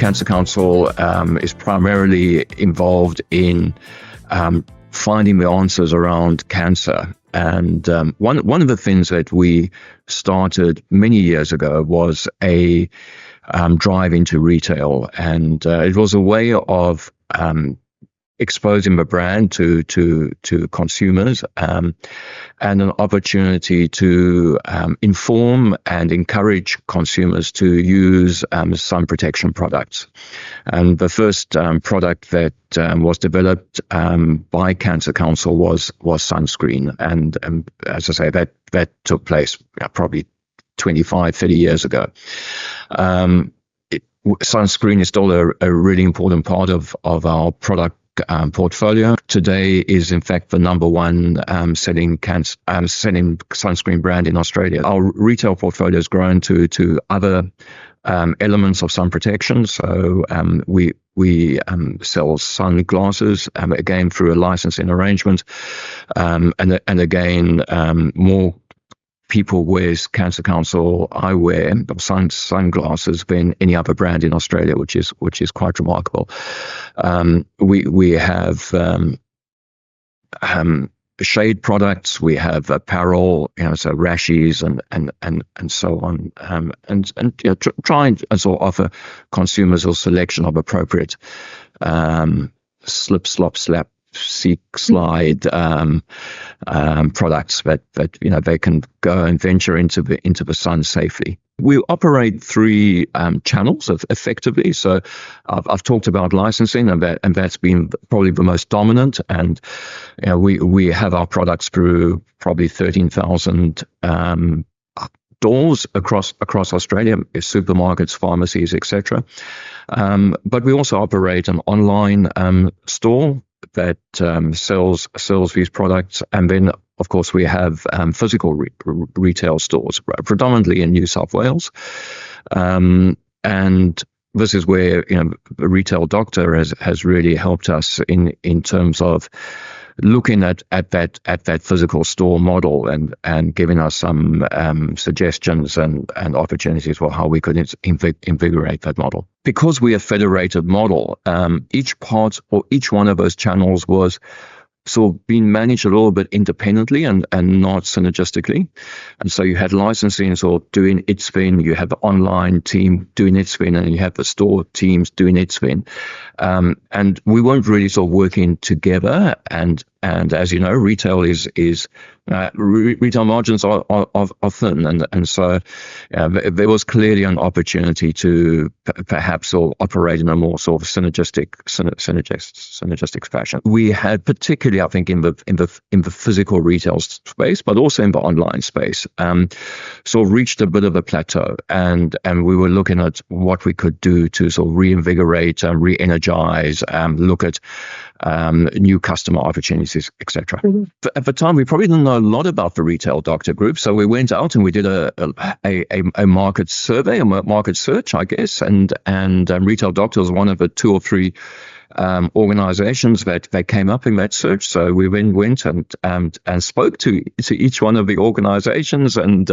Cancer Council is primarily involved in finding the answers around cancer. And one of the things that we started many years ago was a drive into retail, and it was a way of exposing the brand to consumers, and an opportunity to inform and encourage consumers to use sun protection products. And the first product that was developed by Cancer Council was sunscreen, and as I say, that took place probably 25, 30 years ago. Sunscreen is still a really important part of our product portfolio. Today is in fact the number one selling sunscreen brand in Australia. Our retail portfolio has grown to other elements of sun protection. So we sell sunglasses, again through a licensing arrangement, and again more people wears Cancer Council eyewear, sunglasses, than any other brand in Australia, which is quite remarkable. We have shade products, we have apparel, so rashes and so on, and try and sort of offer consumers a selection of appropriate slip, slop, slap, seek, slide products that they can go and venture into the sun safely. We operate three channels effectively. So I've talked about licensing, and that's been probably the most dominant. And we have our products through probably 13,000 doors across Australia, supermarkets, pharmacies, etc. But we also operate an online store that sells these products, and then of course we have physical retail stores, predominantly in New South Wales, and this is where the retail doctor has really helped us in terms of looking at that physical store model and giving us some suggestions and opportunities for how we could invigorate that model. Because we are a federated model, each part or each one of those channels was sort of being managed a little bit independently and not synergistically. And so you had licensing sort of doing its thing, you have the online team doing its thing, and you have the store teams doing its thing. And we weren't really sort of working together. And as you know, retail retail margins are thin, and so there was clearly an opportunity to perhaps sort of operate in a more sort of synergistic fashion. We had, particularly I think in the physical retail space, but also in the online space, sort of reached a bit of a plateau, and we were looking at what we could do to sort of reinvigorate, re-energize, look at new customer opportunities, etc. Mm-hmm. At the time, we probably didn't know a lot about the retail doctor group, so we went out and we did a market survey, a market search, I guess, and retail doctors was one of the two or three organizations that came up in that search. So we then went and spoke to each one of the organizations, and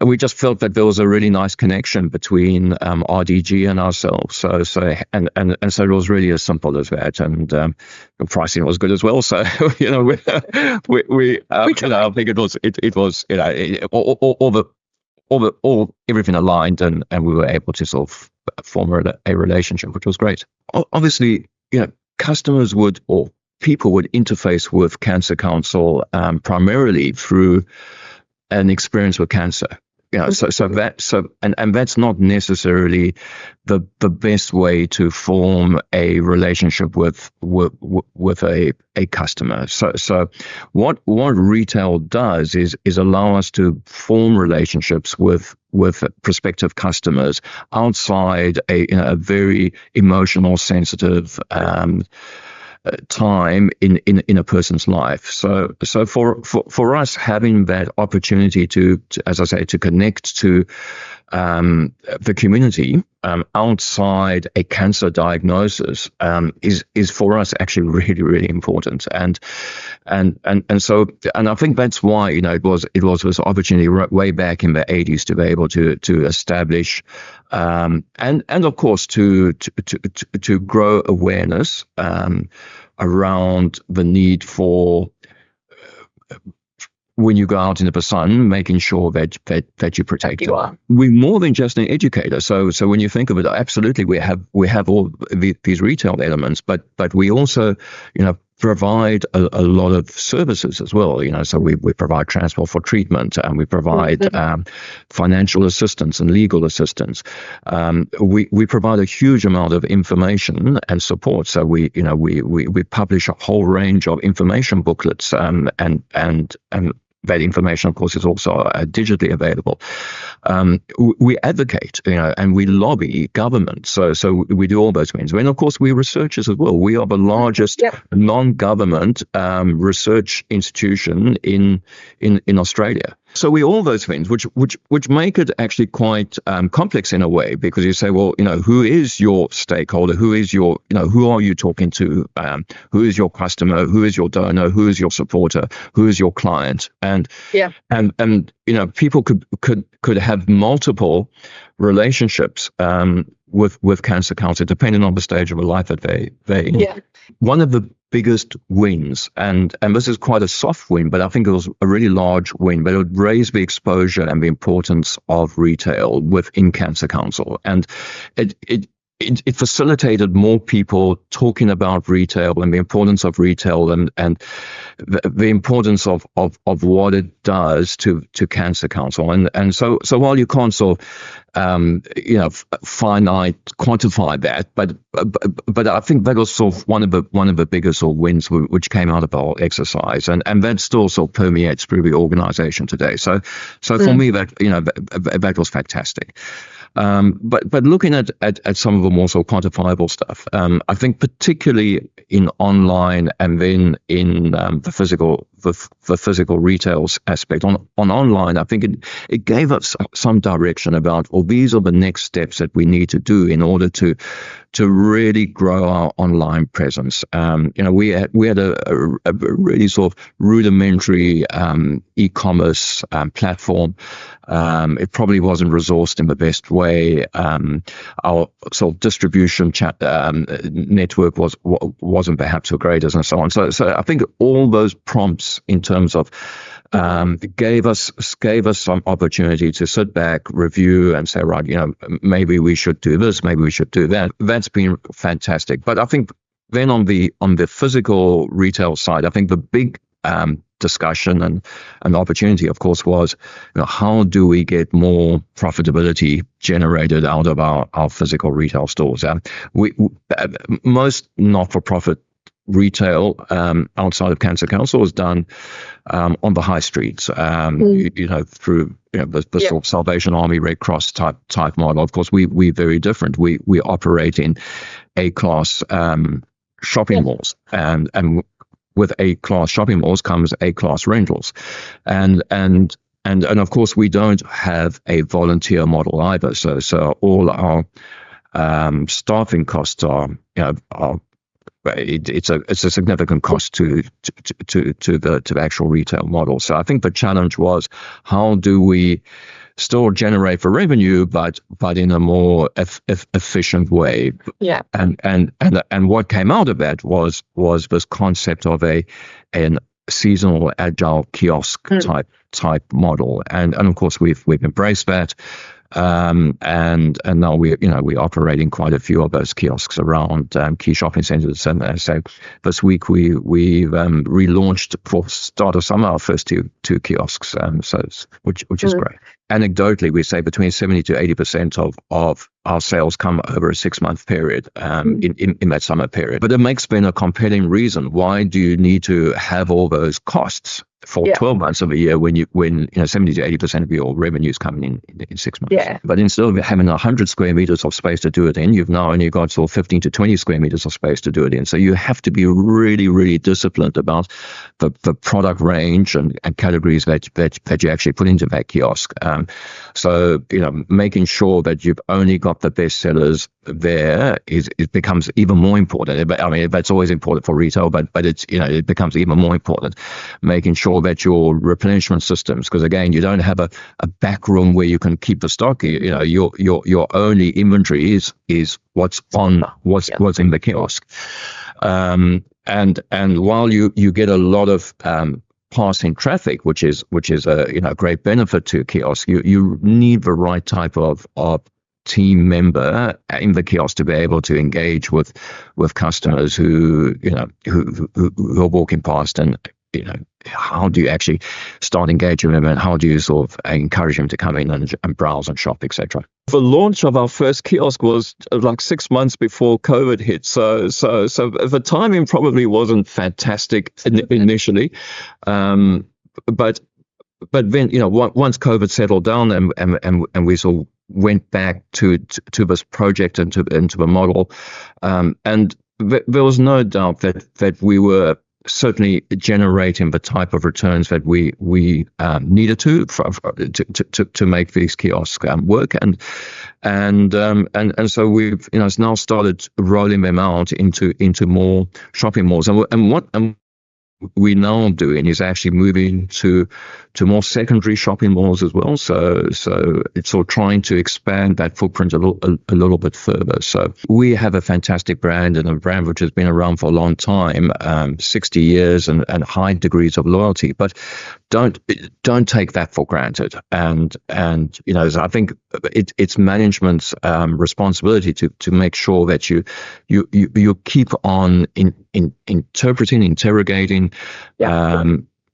we just felt that there was a really nice connection between RDG and ourselves. So it was really as simple as that, and the pricing was good as well. So I think it was everything aligned, and we were able to sort of form a relationship, which was great. Obviously, customers or people would interface with Cancer Council primarily through an experience with cancer, so that's not necessarily the best way to form a relationship with a customer. So what retail does is allow us to form relationships with prospective customers outside a very emotional, sensitive time in a person's life. So for us, having that opportunity to, as I say, to connect to the community outside a cancer diagnosis is for us actually really, really important. And so I think that's why, it was this opportunity way back in the 80s to be able to establish and of course to grow awareness around the need for, when you go out into the sun, making sure that you protect You are. We're more than just an educator. So when you think of it, absolutely we have all these retail elements, but we also, provide a lot of services as well. So we provide transport for treatment, and we provide financial assistance and legal assistance. We provide a huge amount of information and support. So we publish a whole range of information booklets, and that information, of course, is also digitally available. We advocate, and we lobby government. So we do all those things. And of course, we're researchers as well. We are the largest non-government research institution in Australia. So we all those things, which make it actually quite complex in a way, because you say, well, who is your stakeholder? Who is your, who are you talking to? Who is your customer? Who is your donor? Who is your supporter? Who is your client? And people could have multiple relationships with cancer counsellor, depending on the stage of life that they in. One of the biggest wins, and this is quite a soft win, but I think it was a really large win, but it would raise the exposure and the importance of retail within Cancer Council. And it facilitated more people talking about retail and the importance of retail and the importance of what it does to Cancer Council. And so while you can't sort of finite quantify that, but I think that was sort of one of the biggest sort of wins which came out of our exercise, and that still sort of permeates through the organization today. So for me, that was fantastic. But looking at some of the more sort of quantifiable stuff, I think particularly in online and then in the physical retail aspect, on online, I think it gave us some direction about, well, these are the next steps that we need to do in order to really grow our online presence. We had a really sort of rudimentary e-commerce platform. It probably wasn't resourced in the best way. Our sort of distribution network wasn't perhaps the greatest, and so on. So I think all those prompts in terms of gave us some opportunity to sit back, review, and say, right, maybe we should do this, maybe we should do that. That's been fantastic. But I think then on the physical retail side, I think the big discussion and opportunity, of course, was how do we get more profitability generated out of our physical retail stores? Most not-for-profit retail outside of Cancer Council is done on the high streets, through the sort of Salvation Army, Red Cross type model. Of course, we're very different. We operate in A-class shopping malls, and with A-class shopping malls comes A-class rentals, and of course we don't have a volunteer model either. So all our staffing costs are it's a significant cost to the actual retail model. So I think the challenge was, how do we still generate for revenue, but in a more efficient way? Yeah. And what came out of that was this concept of an seasonal agile kiosk type model, and of course we've embraced that. And now we're operating quite a few of those kiosks around key shopping centres. And so this week we've relaunched for start of summer our first two kiosks. Which is great. Anecdotally, we say between 70 to 80% of our sales come over a 6-month period in that summer period. But it makes then a compelling reason. Why do you need to have all those costs for 12 months of a year when 70 to 80% of your revenue is coming in 6 months? Yeah. But instead of having 100 square meters of space to do it in, you've now only got sort of 15 to 20 square meters of space to do it in. So you have to be really, really disciplined about the product range and categories that you actually put into that kiosk. So making sure that you've only got the best sellers there it becomes even more important. I mean, that's always important for retail, but it's it becomes even more important. Making sure that your replenishment systems, because again, you don't have a back room where you can keep the stock. Your only inventory is what's in the kiosk. And while you get a lot of passing traffic, which is a great benefit to a kiosk, you need the right type of team member in the kiosk to be able to engage with customers who are walking past, and how do you actually start engaging them, and how do you sort of encourage them to come in and browse and shop, etc. The launch of our first kiosk was like 6 months before COVID hit, so the timing probably wasn't fantastic initially, but then once COVID settled down and we sort of went back to this project and to the model, and there was no doubt that we were certainly generating the type of returns that we needed to make these kiosks work, and so we've now started rolling them out into more shopping malls, and what we're now doing is actually moving to more secondary shopping malls as well. So it's sort of trying to expand that footprint a little bit further. So we have a fantastic brand, and a brand which has been around for a long time, 60 years and high degrees of loyalty. But don't take that for granted. And so I think it's management's responsibility to make sure that you keep on interrogating,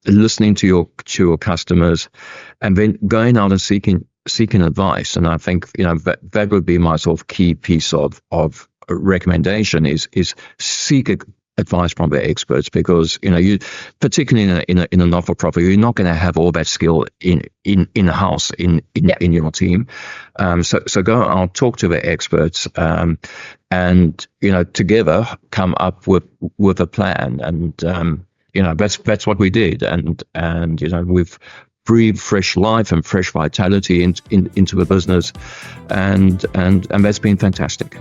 listening to your customers, and then going out and seeking advice. And I think that would be my sort of key piece of recommendation is seek advice from the experts, because you, particularly in a not-for-profit, you're not going to have all that skill in-house in your team. So go out, talk to the experts, and together come up with a plan. And that's what we did, and we've breathed fresh life and fresh vitality into the business, and that's been fantastic.